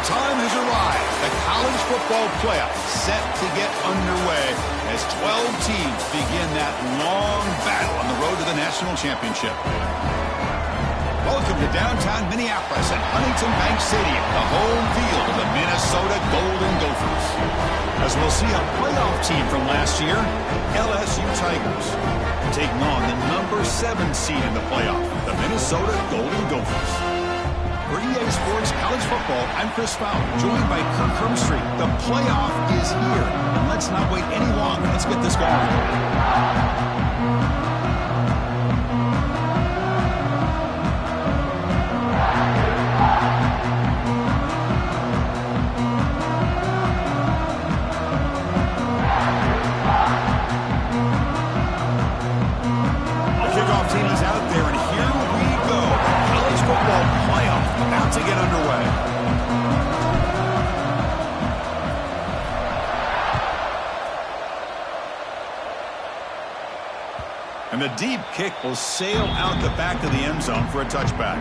time has arrived. The college football playoff set to get underway as 12 teams begin that long battle on the road to the national championship. Welcome to downtown Minneapolis at Huntington Bank Stadium, the home field of the Minnesota Golden Gophers. As we'll see a playoff team from last year, LSU Tigers, taking on the number 7 seed in the playoff, the Minnesota Golden Gophers. For EA Sports College Football, I'm Chris Fowler, joined by Kirk Hermstreet. The playoff is here, and let's not wait any longer. Let's get this going. Team is out there, and here we go. The college football playoff about to get underway. And the deep kick will sail out the back of the end zone for a touchback.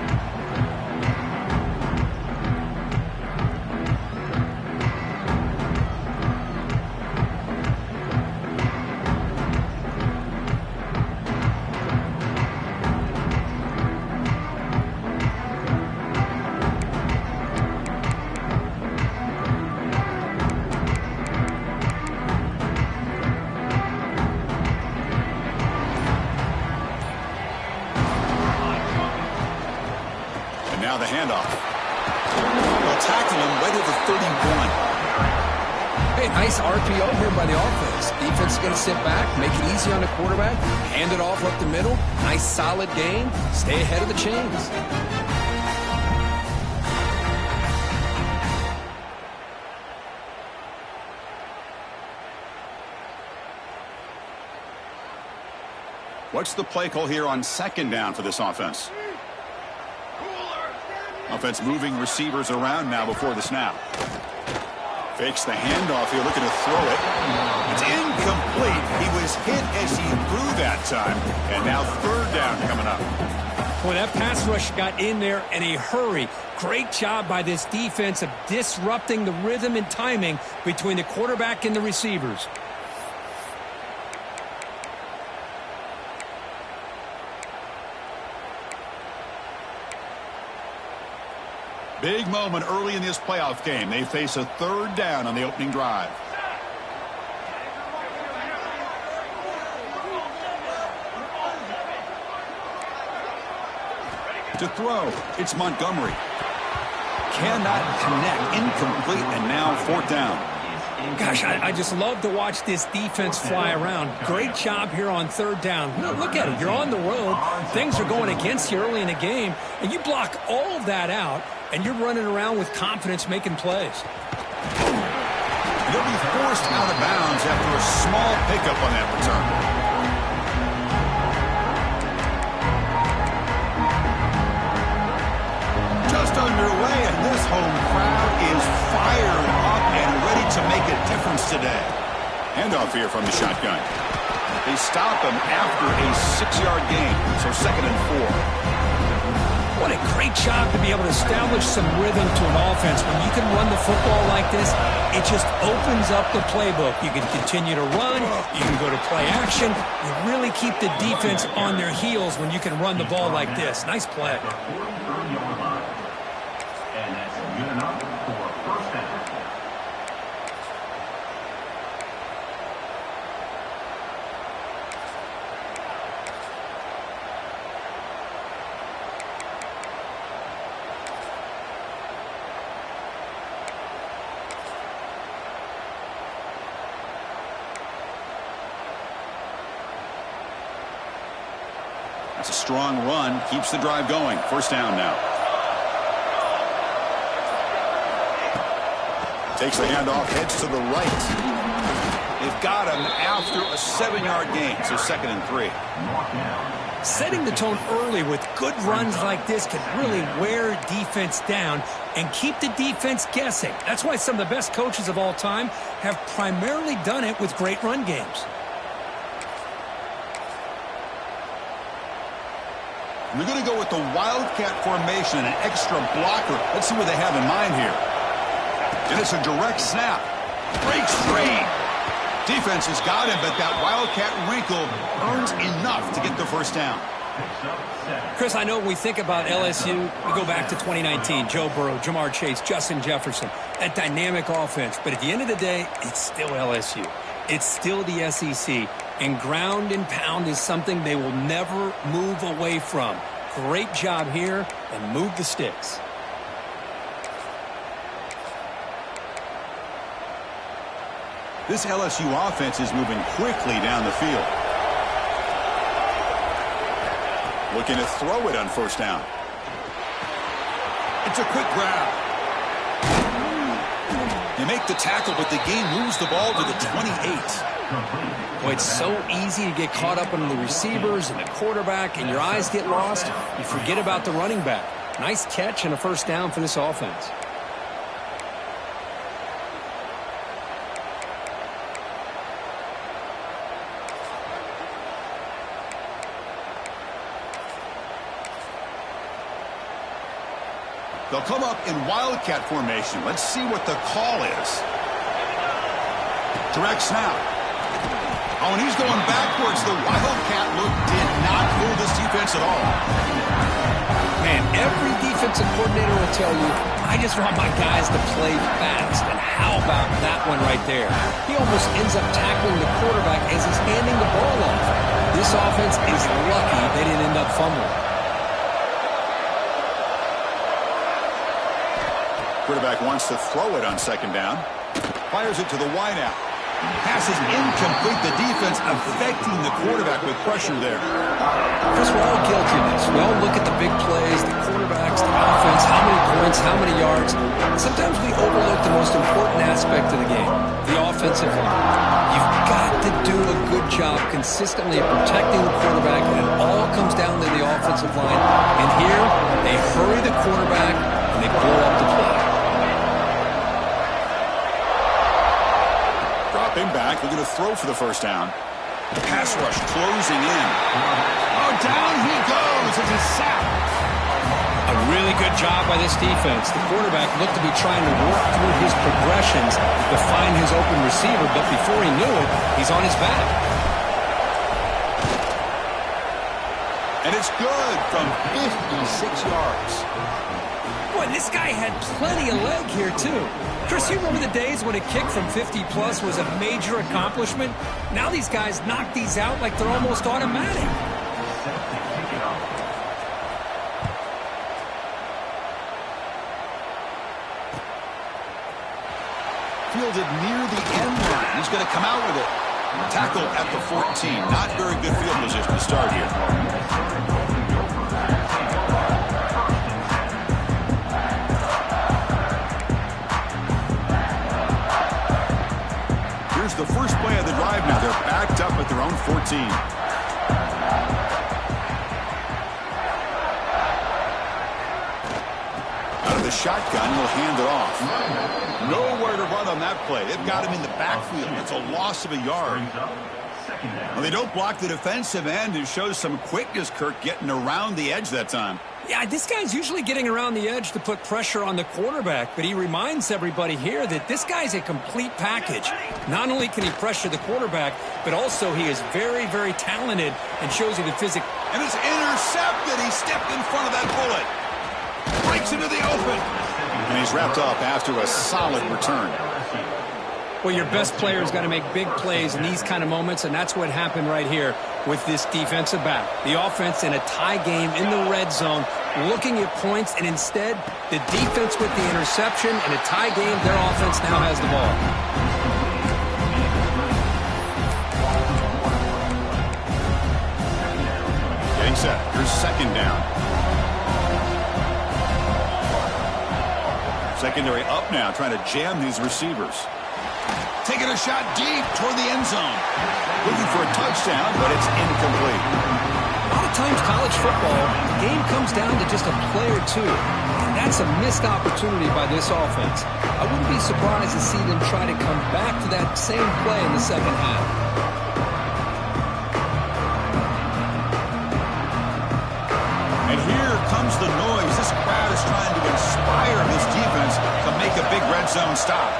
Now the handoff. They'll tackle him right at the 31. Hey, nice RPO here by the offense. Defense is going to sit back, make it easy on the quarterback, hand it off up the middle. Nice solid game. Stay ahead of the chains. What's the play call here on second down for this offense? Offense moving receivers around now before the snap. Fakes the handoff here, looking to throw it. It's incomplete. He was hit as he threw that time. And now third down coming up. Boy, that pass rush got in there in a hurry. Great job by this defense of disrupting the rhythm and timing between the quarterback and the receivers. Big moment early in this playoff game. They face a third down on the opening drive. To throw, it's Montgomery. Cannot connect, incomplete, and now fourth down. Gosh, I just love to watch this defense fly around. Great job here on third down. Look at it. You're on the road. Things are going against you early in the game, and you block all of that out, and you're running around with confidence making plays. They'll be forced out of bounds after a small pickup on that return. Just underway, and this home crowd is fired up and ready to make a difference today. Handoff here from the shotgun. They stop him after a 6-yard gain, so 2nd and 4. What a great job to be able to establish some rhythm to an offense. When you can run the football like this, it just opens up the playbook. You can continue to run. You can go to play action. You really keep the defense on their heels when you can run the ball like this. Nice play. It's a strong run, keeps the drive going. First down now. Takes the handoff, heads to the right. They've got him after a 7-yard gain, so 2nd and 3. Setting the tone early with good runs like this can really wear defense down and keep the defense guessing. That's why some of the best coaches of all time have primarily done it with great run games. They're going to go with the Wildcat formation and an extra blocker. Let's see what they have in mind here. And it's a direct snap. Breaks free. Defense has got him, but that Wildcat wrinkle earns enough to get the first down. Chris, I know when we think about LSU, we go back to 2019. Joe Burrow, Jamar Chase, Justin Jefferson, that dynamic offense. But at the end of the day, it's still LSU. It's still the SEC. And ground and pound is something they will never move away from. Great job here, and move the sticks. This LSU offense is moving quickly down the field. Looking to throw it on first down. It's a quick grab. They make the tackle, but the game moves the ball to the 28. Boy, it's so easy to get caught up on the receivers and the quarterback, and your eyes get lost. You forget about the running back. Nice catch and a first down for this offense. They'll come up in Wildcat formation. Let's see what the call is. Direct snap. Oh, and he's going backwards. The Wildcat look did not fool this defense at all. Man, every defensive coordinator will tell you, I just want my guys to play fast. And how about that one right there? He almost ends up tackling the quarterback as he's handing the ball off. This offense is lucky they didn't end up fumbling. Quarterback wants to throw it on second down. Fires it to the wideout. Pass is incomplete. The defense affecting the quarterback with pressure there. Chris, we're all guilty of this. We all look at the big plays, the quarterbacks, the offense, how many points, how many yards. Sometimes we overlook the most important aspect of the game, the offensive line. You've got to do a good job consistently of protecting the quarterback, and it all comes down to the offensive line. And here, they hurry the quarterback, and they blow up the play. Dropping back, looking to throw for the first down. Pass rush closing in. Oh, down he goes. It's a sack. A really good job by this defense. The quarterback looked to be trying to work through his progressions to find his open receiver, but before he knew it, he's on his back. And it's good from 56 yards. Boy, this guy had plenty of leg here, too. Chris, you remember the days when a kick from 50-plus was a major accomplishment? Now these guys knock these out like they're almost automatic. Fielded near the end line. He's going to come out with it. Tackle at the 14. Not very good field position to start here. Here's the first play of the drive now. They're backed up at their own 14. Out of the shotgun, he'll hand it off. Nowhere to run on that play. They've got him in the backfield. It's a loss of a yard. Well, they don't block the defensive end. It shows some quickness, Kirk, getting around the edge that time. Yeah, this guy's usually getting around the edge to put pressure on the quarterback, but he reminds everybody here that this guy's a complete package. Not only can he pressure the quarterback, but also he is very, very talented and shows you the physics. And it's intercepted. He stepped in front of that bullet. Breaks into the open. And he's wrapped up after a solid return. Well, your best player is going to make big plays in these kind of moments, and that's what happened right here with this defensive back. The offense in a tie game in the red zone, looking at points, and instead, the defense with the interception. In a tie game, their offense now has the ball. Getting set. Here's second down. Secondary up now, trying to jam these receivers. Taking a shot deep toward the end zone. Looking for a touchdown, but it's incomplete. A lot of times college football, the game comes down to just a play or two. And that's a missed opportunity by this offense. I wouldn't be surprised to see them try to come back to that same play in the second half. And here comes the noise. This crowd is trying to inspire this defense to make a big red zone stop.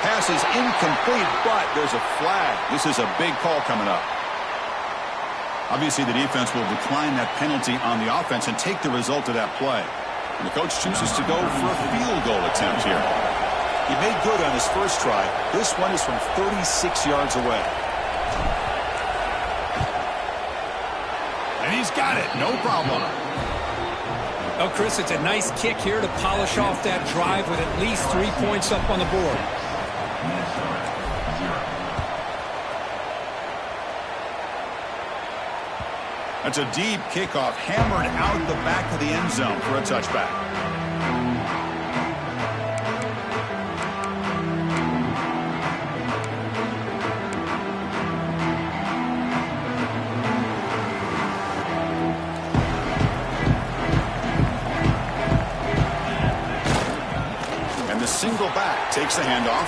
Pass is incomplete, but there's a flag. This is a big call coming up. Obviously, the defense will decline that penalty on the offense and take the result of that play. And the coach chooses to go for a field goal attempt here. He made good on his first try. This one is from 36 yards away. And he's got it. No problem. Oh, Chris, it's a nice kick here to polish off that drive with at least 3 points up on the board. That's a deep kickoff, hammered out the back of the end zone for a touchback. And the single back takes the handoff.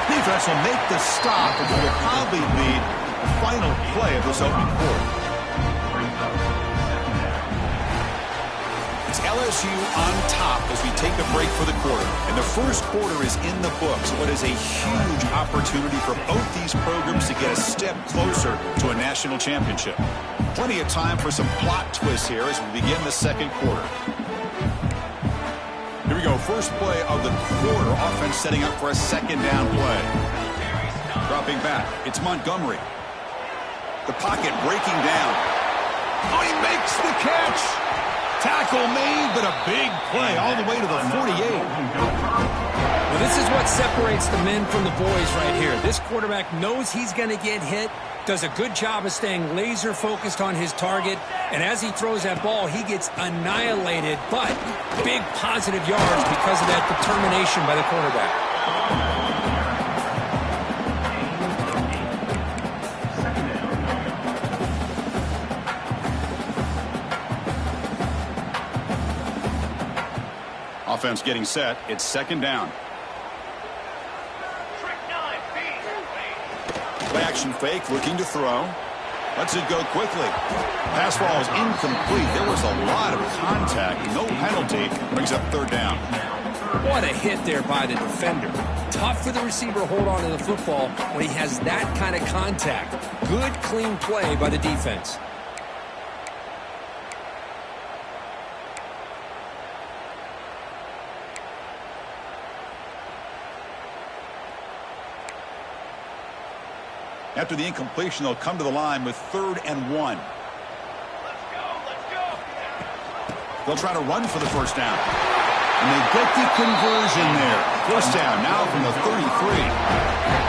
Defense will make the stop, and will probably be the final play of this opening quarter. LSU on top as we take a break for the quarter. And the first quarter is in the books. What is a huge opportunity for both these programs to get a step closer to a national championship. Plenty of time for some plot twists here as we begin the second quarter. Here we go. First play of the quarter. Offense setting up for a second down play. Dropping back. It's Montgomery. The pocket breaking down. Oh, he makes the catch. Tackle made, but a big play all the way to the 48. Well, this is what separates the men from the boys right here. This quarterback knows he's going to get hit, does a good job of staying laser focused on his target, and as he throws that ball, he gets annihilated, but big positive yards because of that determination by the quarterback. Offense getting set. It's second down. Play action fake, looking to throw. Lets it go quickly. Pass ball is incomplete. There was a lot of contact. No penalty. Brings up third down. What a hit there by the defender. Tough for the receiver to hold on to the football when he has that kind of contact. Good, clean play by the defense. After the incompletion, they'll come to the line with 3rd and 1. They'll try to run for the first down. And they get the conversion there. First down now from the 33.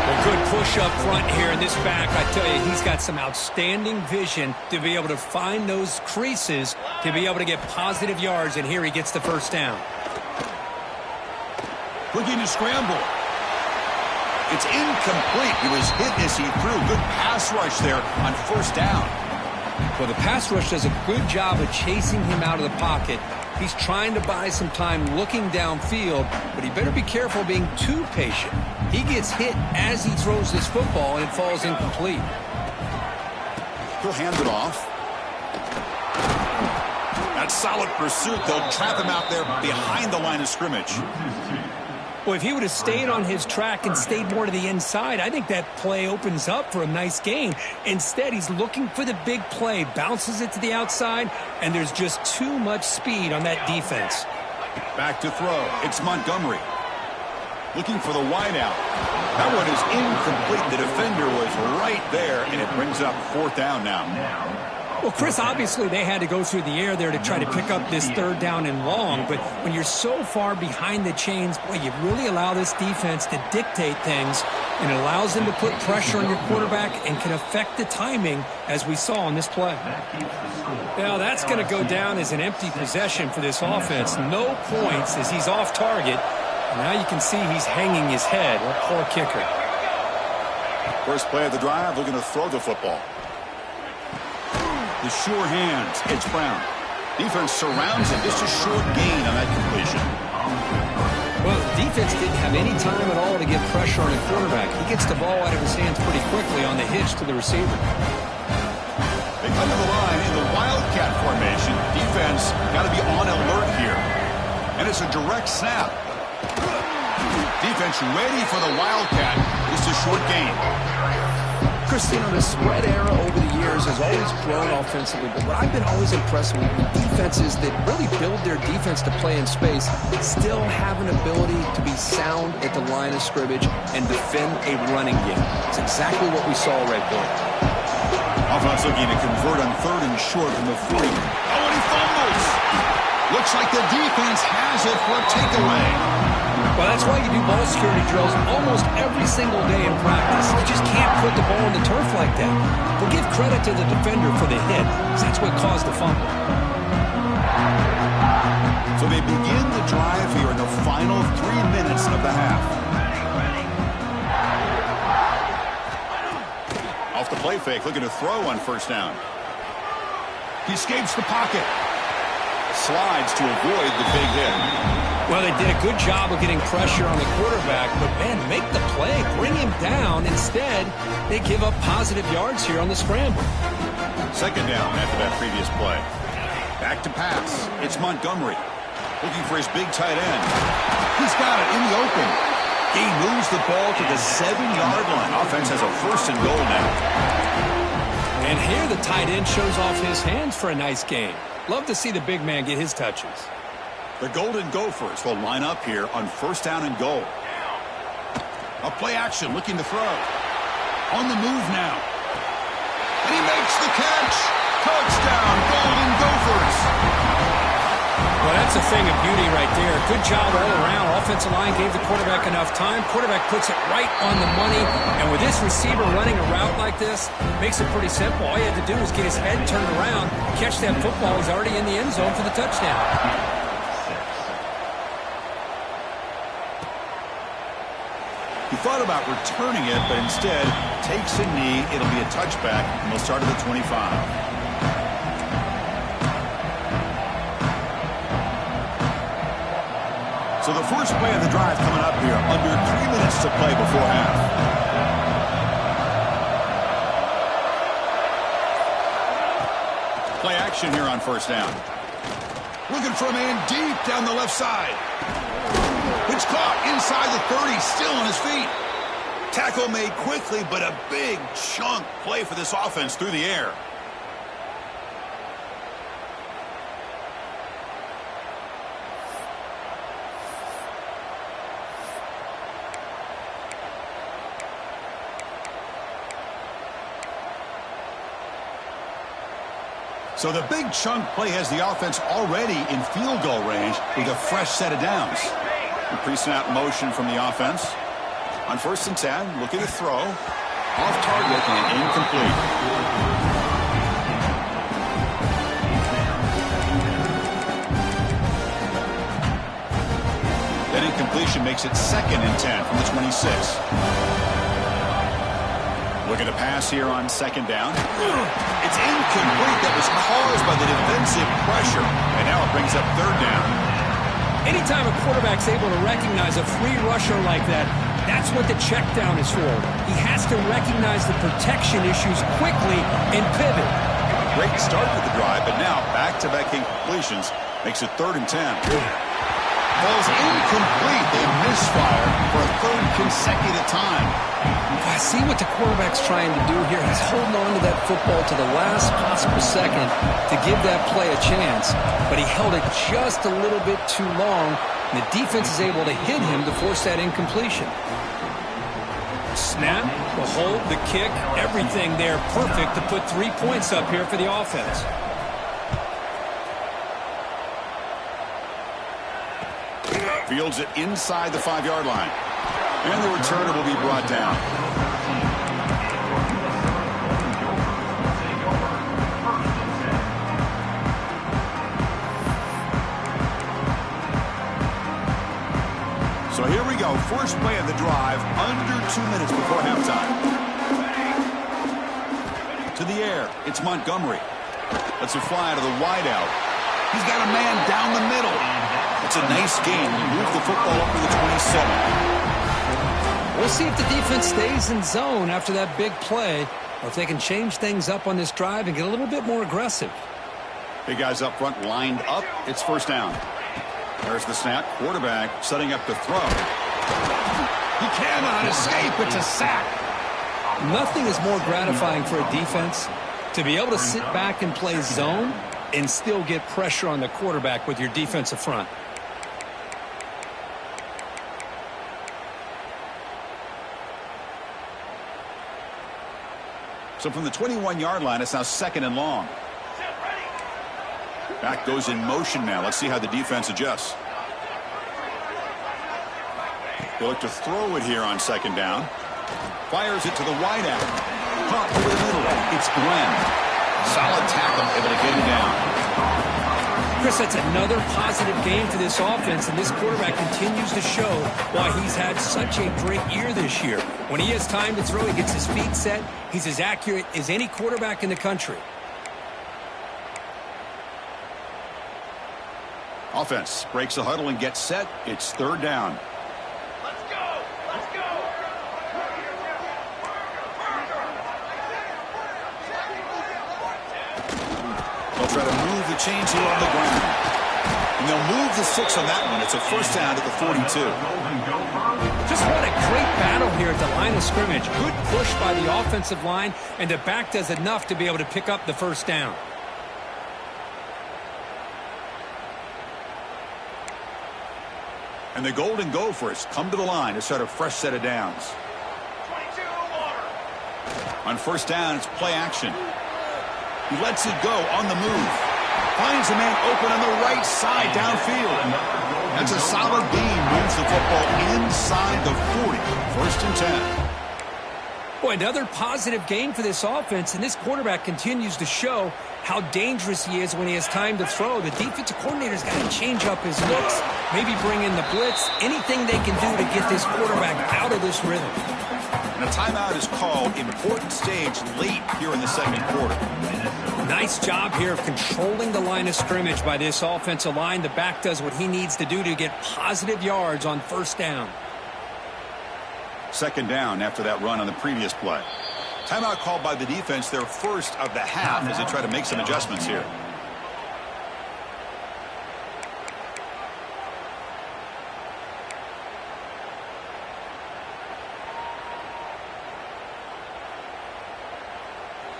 Well, good push up front here in this back. I tell you, he's got some outstanding vision to be able to find those creases to be able to get positive yards. And here he gets the first down. Looking to scramble. It's incomplete. He was hit as he threw. Good pass rush there on first down. Well, the pass rush does a good job of chasing him out of the pocket. He's trying to buy some time looking downfield, but he better be careful being too patient. He gets hit as he throws this football, and it falls incomplete. He'll hand it off. That solid pursuit. They'll trap him out there behind the line of scrimmage. Well, if he would have stayed on his track and stayed more to the inside, I think that play opens up for a nice gain. Instead, he's looking for the big play, bounces it to the outside, and there's just too much speed on that defense. Back to throw. It's Montgomery. Looking for the wideout. That one is incomplete. The defender was right there, and it brings up 4th down now. Well, Chris, obviously they had to go through the air there to try to pick up this 3rd down and long, but when you're so far behind the chains, boy, you really allow this defense to dictate things, and it allows them to put pressure on your quarterback and can affect the timing, as we saw on this play. Now, that's going to go down as an empty possession for this offense. No points as he's off target. Now you can see he's hanging his head. What a poor kicker. First play of the drive, looking to throw the football. The sure hands. It's Brown. Defense surrounds him. Just a short gain on that completion. Well, defense didn't have any time at all to get pressure on a quarterback. He gets the ball out of his hands pretty quickly on the hitch to the receiver. They come to the line in the Wildcat formation. Defense got to be on alert here. has a direct snap. Defense ready for the Wildcat. Just a short gain. Christine, the spread era over the years has always grown offensively, but what I've been always impressed with defenses that really build their defense to play in space still have an ability to be sound at the line of scrimmage and defend a running game. It's exactly what we saw right there. Offense looking to convert on 3rd and short from the 3. Oh, and he fumbles. Looks like the defense has it for a takeaway. Well, that's why you do ball security drills almost every single day in practice. You just can't put the ball on the turf like that. But give credit to the defender for the hit, because that's what caused the fumble. So they begin the drive here in the final 3 minutes of the half. Off the play fake, looking to throw on 1st down. He escapes the pocket. Slides to avoid the big hit. Well, they did a good job of getting pressure on the quarterback, but, man, make the play, bring him down. Instead, they give up positive yards here on the scramble. 2nd down after that previous play. Back to pass. It's Montgomery. Looking for his big tight end. He's got it in the open. He moves the ball to the 7-yard line. Offense has a 1st and goal now. And here the tight end shows off his hands for a nice game. Love to see the big man get his touches. The Golden Gophers will line up here on 1st down and goal. A play action looking to throw. On the move now. And he makes the catch. Touchdown, Golden Gophers. Well, that's a thing of beauty right there. Good job all around. Offensive line gave the quarterback enough time. Quarterback puts it right on the money. And with this receiver running a route like this, makes it pretty simple. All you had to do was get his head turned around, catch that football. He's already in the end zone for the touchdown. He thought about returning it, but instead takes a knee. It'll be a touchback, and they'll start at the 25. So the first play of the drive coming up here, under 3 minutes to play before half. Play action here on 1st down. Looking for a man deep down the left side. It's caught inside the 30, still on his feet. Tackle made quickly, but a big chunk play for this offense through the air. So the big chunk play has the offense already in field goal range with a fresh set of downs. The pre-snap motion from the offense. On 1st and 10, looking to throw. Off target and incomplete. That incompletion makes it 2nd and 10 from the 26. Looking to pass here on 2nd down. It's incomplete. That was caused by the defensive pressure. And now it brings up 3rd down. Anytime a quarterback's able to recognize a free rusher like that, that's what the check down is for. He has to recognize the protection issues quickly and pivot. Great start to the drive, but now back-to-back incompletions makes it 3rd and 10. Ball's incomplete. They misfire for a 3rd consecutive time. I see what the quarterback's trying to do here. He's holding on to that football to the last possible second to give that play a chance, but he held it just a little bit too long, and the defense is able to hit him to force that incompletion. Snap, the hold, the kick, everything there perfect to put 3 points up here for the offense. Fields it inside the 5-yard line. And the returner will be brought down. So here we go. First play of the drive, under 2 minutes before halftime. To the air, it's Montgomery. That's a fly out of the wideout. He's got a man down the middle. It's a nice game. Move the football up to the 27. We'll see if the defense stays in zone after that big play, or if they can change things up on this drive and get a little bit more aggressive. Big guys up front lined up. It's 1st down. There's the snap. Quarterback setting up the throw. He cannot escape. It's a sack. Nothing is more gratifying for a defense to be able to sit back and play zone and still get pressure on the quarterback with your defensive front. So from the 21-yard line, it's now 2nd and long. Back goes in motion now. Let's see how the defense adjusts. They look to throw it here on 2nd down. Fires it to the wideout. Pop over the middle. It's Glenn. Solid tackle, able to get him down. Chris, that's another positive game for this offense, and this quarterback continues to show why he's had such a great year this year. When he has time to throw, he gets his feet set. He's as accurate as any quarterback in the country. Offense breaks the huddle and gets set. It's 3rd down. Let's go! Let's go! They'll try to move the chains here on the ground. And they'll move the 6 on that one. It's a 1st down at the 42. Just what a great battle here at the line of scrimmage. Good push by the offensive line, and the back does enough to be able to pick up the 1st down. And the Golden Gophers come to the line to start a fresh set of downs. 22 water. On 1st down, it's play action. He lets it go on the move. Finds a man open on the right side downfield. That's a solid beam. Moves the football inside the 40. 1st and 10. Boy, another positive game for this offense, and this quarterback continues to show how dangerous he is when he has time to throw. The defensive coordinator's got to change up his looks, maybe bring in the blitz, anything they can do to get this quarterback out of this rhythm. And a timeout is called. Important stage late here in the 2nd quarter. Nice job here of controlling the line of scrimmage by this offensive line. The back does what he needs to do to get positive yards on 1st down. 2nd down after that run on the previous play. Timeout called by the defense, their 1st of the half, as they try to make some adjustments here.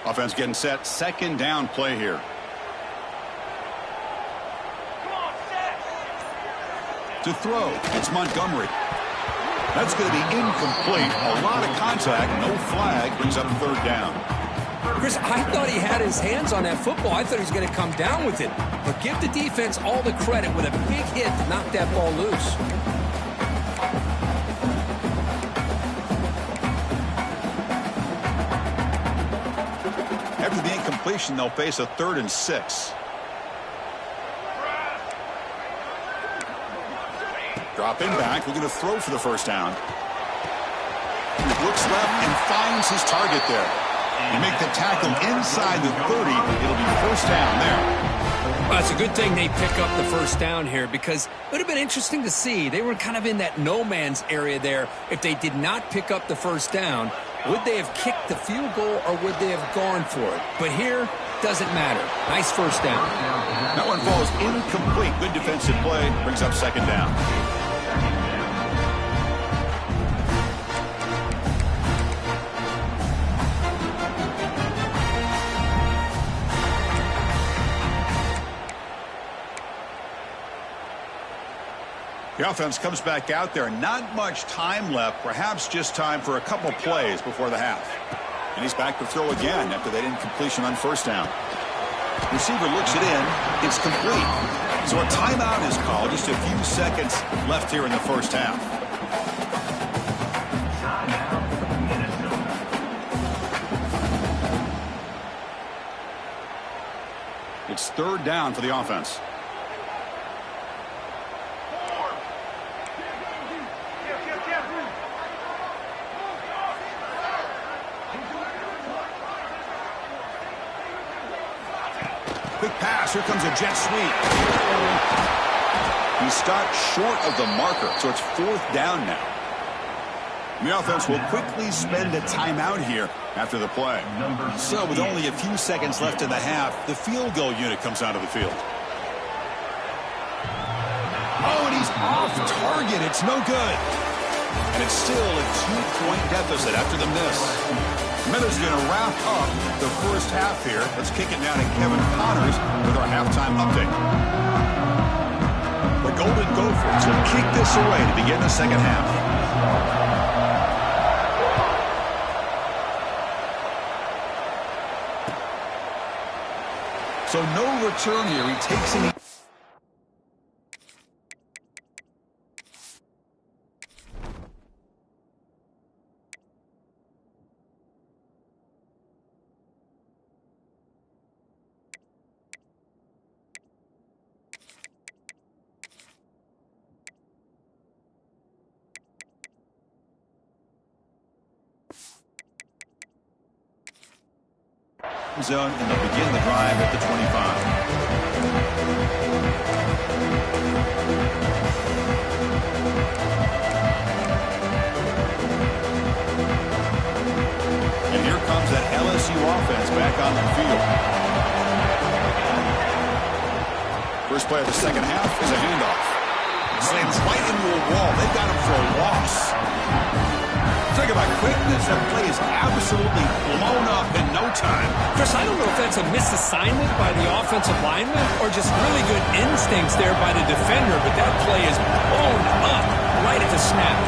Offense getting set. 2nd down play here. To throw, it's Montgomery. That's going to be incomplete. A lot of contact, no flag, brings up 3rd down. Chris, I thought he had his hands on that football. I thought he was going to come down with it. But give the defense all the credit with a big hit to knock that ball loose. After the incompletion, they'll face a 3rd and 6. Drop in back. Looking to throw for the 1st down. He looks left and finds his target there. They make the tackle inside the 30. It'll be 1st down there. Well, it's a good thing they pick up the 1st down here, because it would have been interesting to see. They were kind of in that no man's area there. If they did not pick up the 1st down, would they have kicked the field goal or would they have gone for it? But here, doesn't matter. Nice 1st down. That one falls incomplete. Good defensive play. Brings up 2nd down. The offense comes back out there. Not much time left. Perhaps just time for a couple plays before the half. And he's back to throw again after that incompletion on 1st down. Receiver looks it in. It's complete. So a timeout is called. Just a few seconds left here in the 1st half. It's 3rd down for the offense. Quick pass. Here comes a jet sweep. He stopped short of the marker, so it's 4th down now. And the offense will quickly spend a timeout here after the play. So with only a few seconds left in the half, the field goal unit comes out of the field. Oh, off target. It's no good. And it's still a 2-point deficit after the miss. Miller's going to wrap up the first half here. Let's kick it now to Kevin Connors with our halftime update. The Golden Gophers will kick this away to begin the second half. So no return here. He takes it. Zone, and they'll begin the drive at the 25. And here comes that LSU offense back on the field. First play of the second half is a handoff. Slams right into a wall. They've got him for a loss. Talk about quickness. That play is absolutely blown up in no time. Chris, I don't know if that's a misassignment by the offensive lineman or just really good instincts there by the defender, but that play is blown up right at the snap.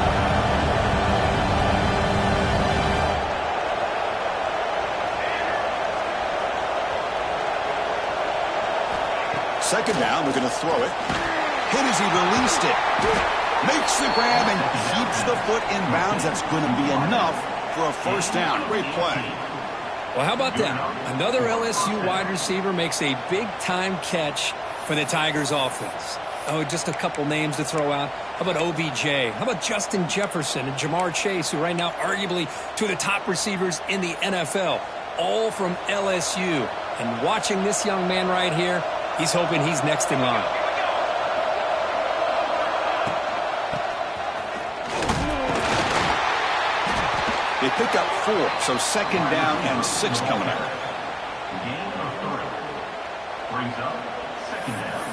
Second down, they're going to throw it. Hit as he released it. Makes the grab and keeps the foot in bounds. That's going to be enough for a first down. Great play. Well, how about that? Another LSU wide receiver makes a big-time catch for the Tigers offense. Oh, just a couple names to throw out. How about OBJ? How about Justin Jefferson and Jamar Chase, who right now arguably two of the top receivers in the NFL, all from LSU. And watching this young man right here, he's hoping he's next in line. They pick up 4, so second down and 6 coming up. Gain of 3. Brings up second down.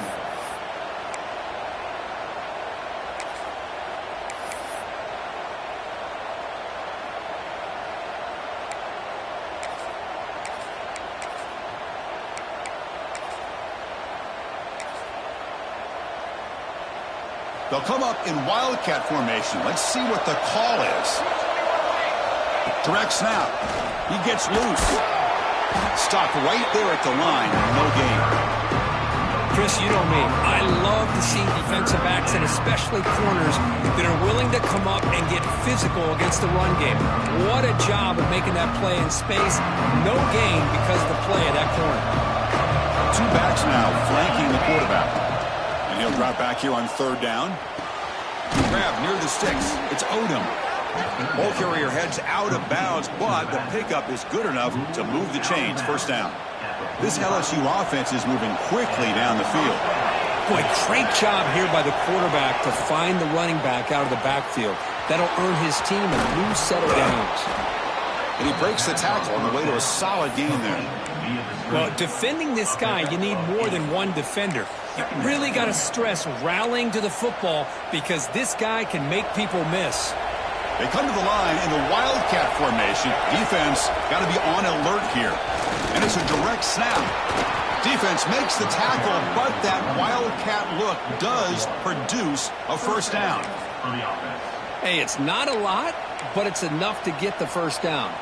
They'll come up in Wildcat formation. Let's see what the call is. Direct snap. He gets loose. Stopped right there at the line. No gain. Chris, you know me. I love to see defensive backs and especially corners that are willing to come up and get physical against the run game. What a job of making that play in space. No gain because of the play of that corner. 2 backs now flanking the quarterback. And he'll drop back here on third down. Grab near the sticks. It's Odom. Ball carrier heads out of bounds, but the pickup is good enough to move the chains. First down. This LSU offense is moving quickly down the field. Boy, great job here by the quarterback to find the running back out of the backfield. That'll earn his team a new set of downs. And he breaks the tackle on the way to a solid gain there. Well, defending this guy, you need more than one defender. You really got to stress rallying to the football because this guy can make people miss. They come to the line in the Wildcat formation. Defense got to be on alert here. And it's a direct snap. Defense makes the tackle, but that Wildcat look does produce a first down. Hey, it's not a lot, but it's enough to get the first down.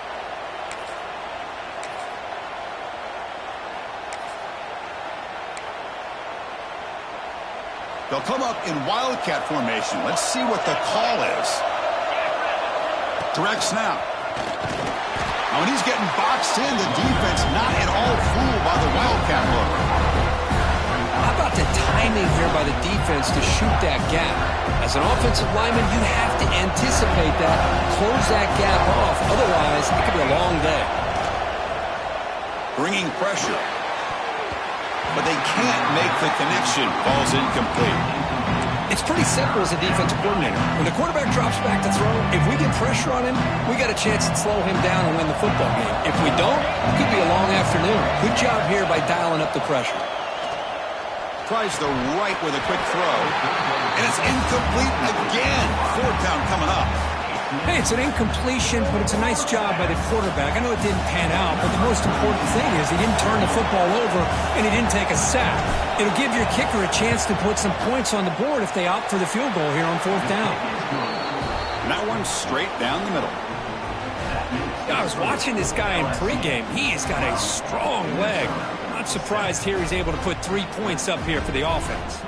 They'll come up in Wildcat formation. Let's see what the call is. Direct snap. Now, when he's getting boxed in, the defense not at all fooled by the Wildcat look. How about the timing here by the defense to shoot that gap? As an offensive lineman, you have to anticipate that, close that gap off. Otherwise, it could be a long day. Bringing pressure. But they can't make the connection. Ball's incomplete. It's pretty simple as a defensive coordinator. When the quarterback drops back to throw, if we get pressure on him, we got a chance to slow him down and win the football game. If we don't, it could be a long afternoon. Good job here by dialing up the pressure. Tries the right with a quick throw. And it's incomplete again. Fourth down coming up. Hey, it's an incompletion, but it's a nice job by the quarterback. I know it didn't pan out, but the most important thing is he didn't turn the football over and he didn't take a sack. It'll give your kicker a chance to put some points on the board if they opt for the field goal here on fourth down. And that one's straight down the middle. I was watching this guy in pregame. He has got a strong leg. Not surprised here he's able to put 3 points up here for the offense.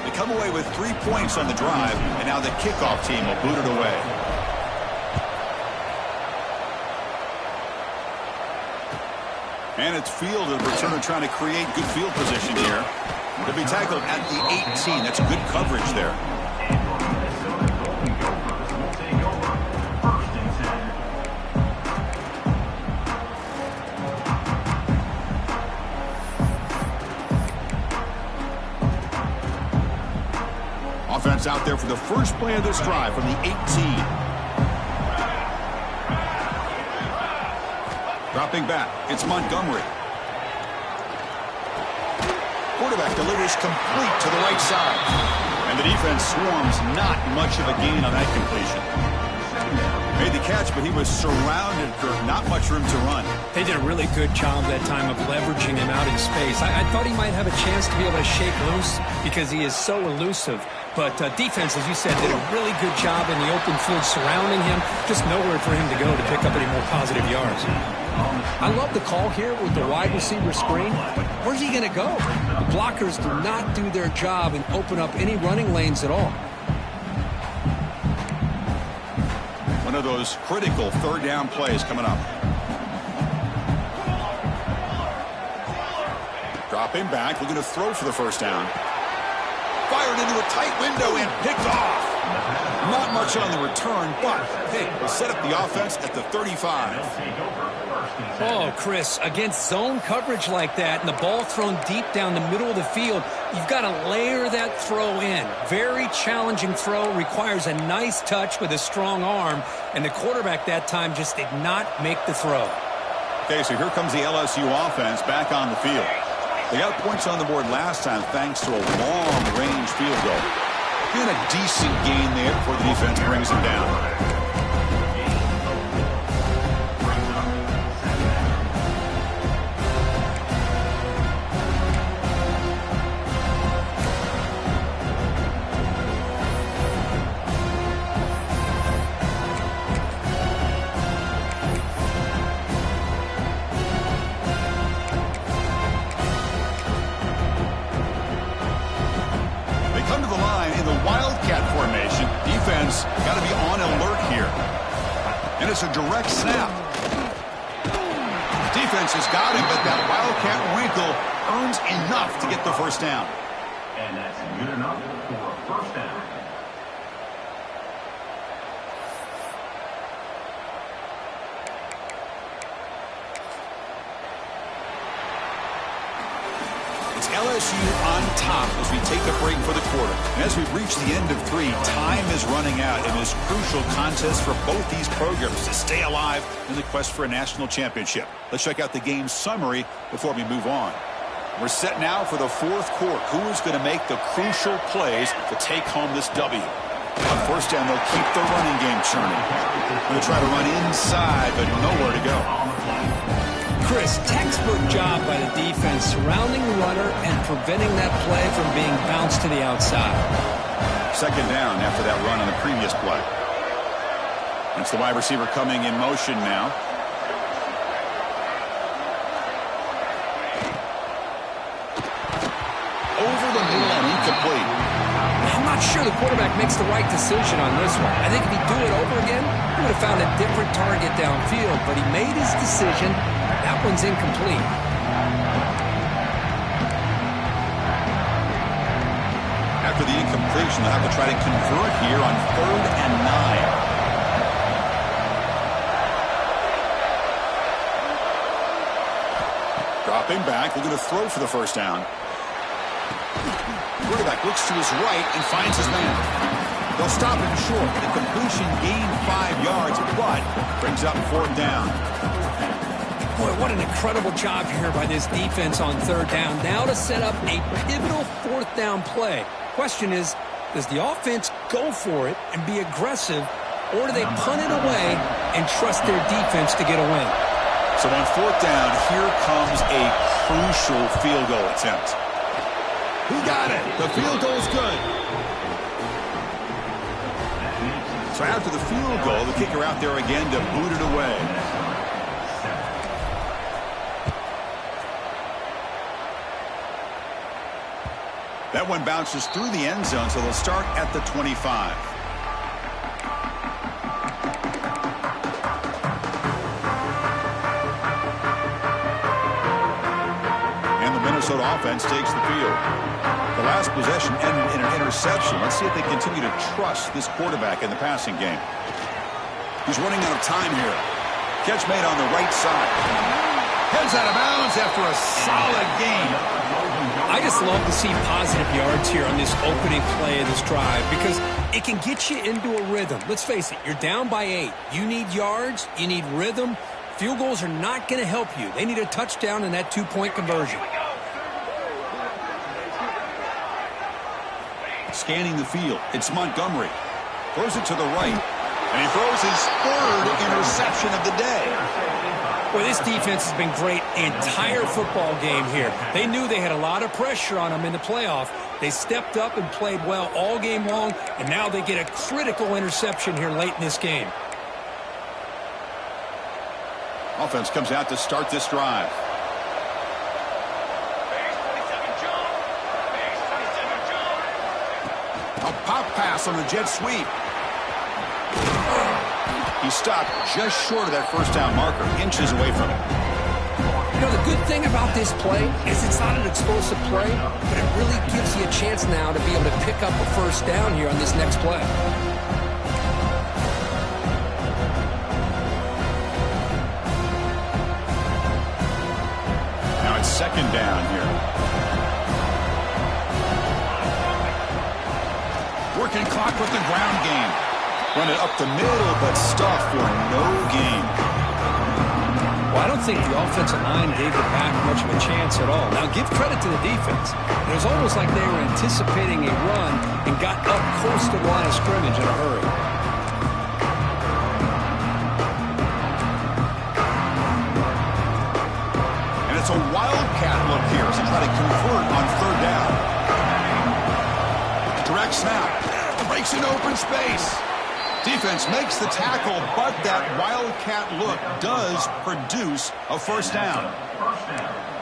They come away with 3 points on the drive, and now the kickoff team will boot it away. And it's fielded. Returner trying to create good field position here. They'll be tackled at the 18. That's good coverage there. Offense out there for the first play of this drive from the 18. Dropping back, it's Montgomery. Quarterback delivers complete to the right side. And the defense swarms, not much of a gain on that completion. Made the catch, but he was surrounded for not much room to run. They did a really good job that time of leveraging him out in space. I thought he might have a chance to be able to shake loose because he is so elusive. But defense, as you said, did a really good job in the open field surrounding him. Just nowhere for him to go to pick up any more positive yards. I love the call here with the wide receiver screen. Where's he going to go? The blockers do not do their job and open up any running lanes at all. One of those critical third down plays coming up. Dropping back, looking to throw for the first down. Fired into a tight window and picked off. Not much on the return, but hey, we'll set up the offense at the 35. Oh, Chris, against zone coverage like that and the ball thrown deep down the middle of the field, you've got to layer that throw in. Very challenging throw, requires a nice touch with a strong arm, and the quarterback that time just did not make the throw. Okay, so here comes the LSU offense back on the field. They got points on the board last time thanks to a long-range field goal. And a decent gain there before the defense brings him down. Got to be on alert here. And it's a direct snap. Defense has got him, but that Wildcat wrinkle earns enough to get the first down. And that's good enough for a first down. LSU on top as we take a break for the quarter. And as we've reached the end of 3, time is running out in this crucial contest for both these programs to stay alive in the quest for a national championship. Let's check out the game summary before we move on. We're set now for the fourth quarter. Who is going to make the crucial plays to take home this W? On first down, they'll keep the running game churning. They'll try to run inside, but nowhere to go. Chris, textbook job by the defense surrounding the runner and preventing that play from being bounced to the outside. Second down after that run on the previous play. It's the wide receiver coming in motion now. Over the middle and incomplete. I'm not sure the quarterback makes the right decision on this one. I think if he'd do it over again, he would have found a different target downfield, but he made his decision. That one's incomplete. After the incompletion, they'll have to try to convert here on 3rd and 9. Dropping back, looking to throw for the first down. Quarterback looks to his right and finds his man. They'll stop him short. The completion gained 5 yards, but brings up 4th down. Boy, what an incredible job here by this defense on third down. Now to set up a pivotal fourth down play. Question is, does the offense go for it and be aggressive, or do they punt it away and trust their defense to get a win? So on fourth down, here comes a crucial field goal attempt. He got it. The field goal is good. So after the field goal, the kicker out there again to boot it away. That one bounces through the end zone, so they'll start at the 25. And the Minnesota offense takes the field. The last possession ended in an interception. Let's see if they continue to trust this quarterback in the passing game. He's running out of time here. Catch made on the right side. Heads out of bounds after a solid game. I just love to see positive yards here on this opening play of this drive because it can get you into a rhythm. Let's face it, you're down by 8. You need yards, you need rhythm. Field goals are not going to help you. They need a touchdown and that 2-point conversion. Scanning the field, it's Montgomery. Throws it to the right, and he throws his third interception of the day. Well, this defense has been great the entire football game here. They knew they had a lot of pressure on them in the playoff. They stepped up and played well all game long, and now they get a critical interception here late in this game. Offense comes out to start this drive. A pop pass on the jet sweep. He stopped just short of that first down marker, inches away from it. You know, the good thing about this play is it's not an explosive play, but it really gives you a chance now to be able to pick up a first down here on this next play. Now it's second down here. Working clock with the ground game. Run it up the middle, but stuffed for no gain. Well, I don't think the offensive line gave the back much of a chance at all. Now, give credit to the defense. It was almost like they were anticipating a run and got up close to the line of scrimmage in a hurry. And it's a wildcat look here as they try to convert on third down. Direct snap. Breaks into open space. Defense makes the tackle, but that wildcat look does produce a first down.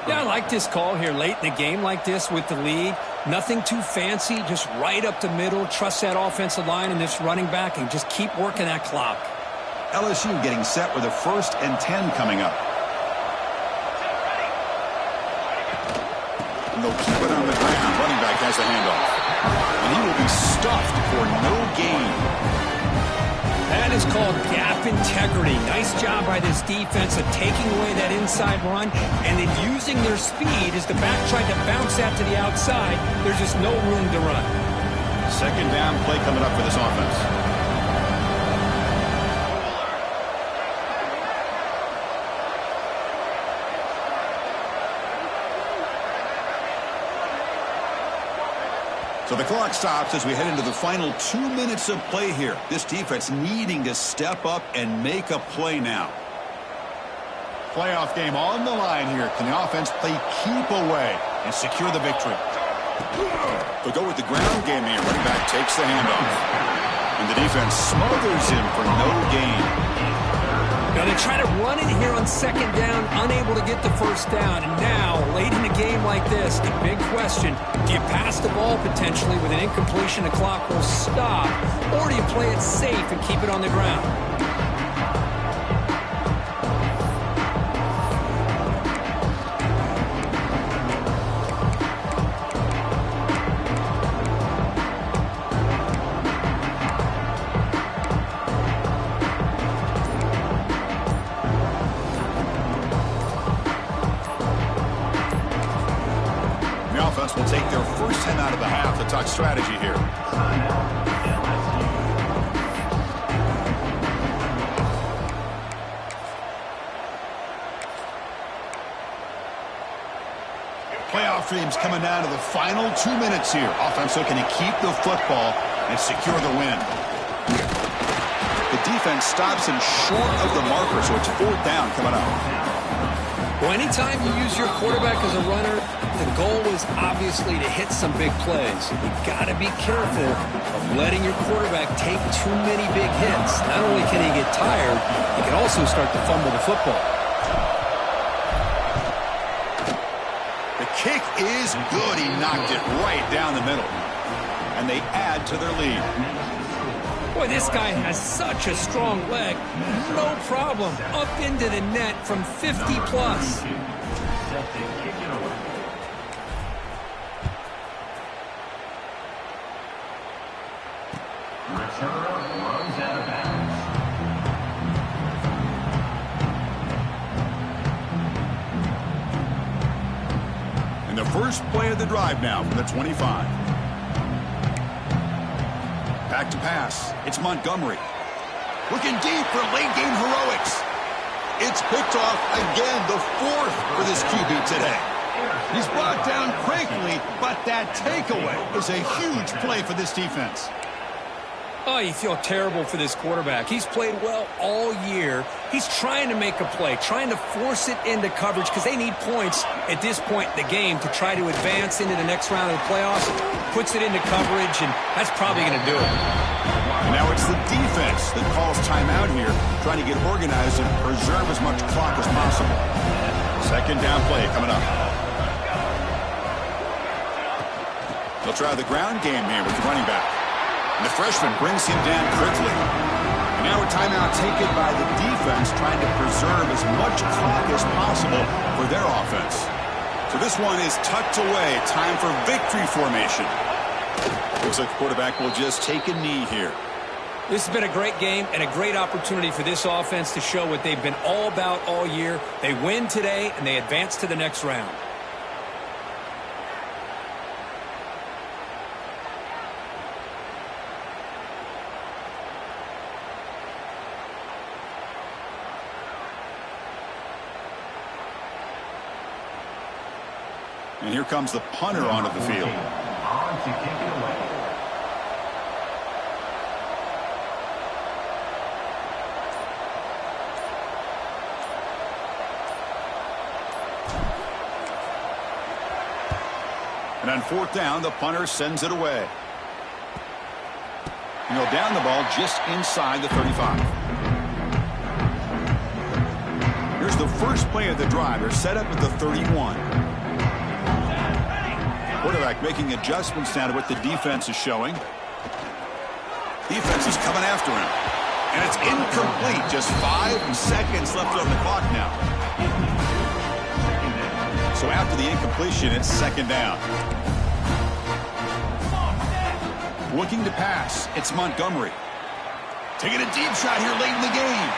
Yeah, I like this call here late in the game like this with the lead. Nothing too fancy, just right up the middle. Trust that offensive line and this running back and just keep working that clock. LSU getting set with a 1st and 10 coming up. And they'll keep it on the ground. Running back has the handoff. And he will be stuffed for no gain. That is called gap integrity. Nice job by this defense of taking away that inside run and then using their speed as the back tried to bounce that to the outside. There's just no room to run. Second down play coming up for this offense. So the clock stops as we head into the final 2 minutes of play here. This defense needing to step up and make a play now. Playoff game on the line here. Can the offense play keep away and secure the victory? They'll go with the ground game here. Running back takes the handoff. And the defense smothers him for no gain. Now they try to run it here on second down, unable to get the first down. And now, late in a game like this, the big question, do you pass the ball potentially with an incompletion, the clock will stop, or do you play it safe and keep it on the ground? Will take their first 10 out of the half to talk strategy here. team's coming down to the final 2 minutes here. Offense looking to keep the football and secure the win. The defense stops him short of the marker, so it's 4th down coming up. Well, anytime you use your quarterback as a runner, the goal is obviously to hit some big plays. You got to be careful of letting your quarterback take too many big hits. Not only can he get tired, he can also start to fumble the football. The kick is good. He knocked it right down the middle. And they add to their lead. Boy, this guy has such a strong leg. No problem. Up into the net from 50-plus. Returner runs out of bounds. And the first play of the drive now from the 25. Back to pass. It's Montgomery. Looking deep for late-game heroics. It's picked off again, the 4th for this QB today. He's brought down quickly, but that takeaway is a huge play for this defense. Oh, you feel terrible for this quarterback. He's played well all year. He's trying to make a play, trying to force it into coverage because they need points at this point in the game to try to advance into the next round of the playoffs. Puts it into coverage, and that's probably going to do it. And now it's the defense that calls timeout here, trying to get organized and preserve as much clock as possible. 2nd down play coming up. They'll try the ground game here with the running back. And the freshman brings him down quickly. And now a timeout taken by the defense, trying to preserve as much clock as possible for their offense. So this one is tucked away. Time for victory formation. Looks like the quarterback will just take a knee here. This has been a great game and a great opportunity for this offense to show what they've been all about all year. They win today, and they advance to the next round. And here comes the punter onto the field. On to kick it away. And on 4th down, the punter sends it away. And he'll down the ball just inside the 35. Here's the first play of the drive. They're set up at the 31. Quarterback making adjustments now to what the defense is showing. Defense is coming after him. And it's incomplete. Just 5 seconds left on the clock now. So after the incompletion, it's 2nd down. Looking to pass. It's Montgomery. Taking a deep shot here late in the game.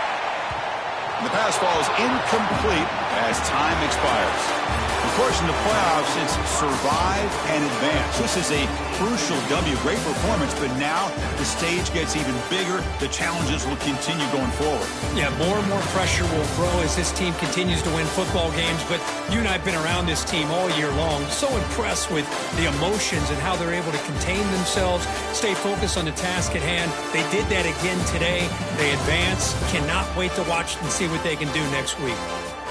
And the pass falls incomplete as time expires. Of course, in the playoffs, it's survive and advance. This is a crucial W. Great performance, but now the stage gets even bigger. The challenges will continue going forward. Yeah, more and more pressure will grow as this team continues to win football games. But you and I have been around this team all year long. So impressed with the emotions and how they're able to contain themselves, stay focused on the task at hand. They did that again today. They advance. Cannot wait to watch and see what they can do next week.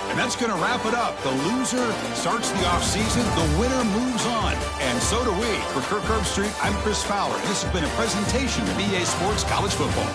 And that's going to wrap it up. The loser starts the offseason. The winner moves on. And so do we. For Kirk Herbstreit, I'm Chris Fowler. This has been a presentation of EA Sports College Football.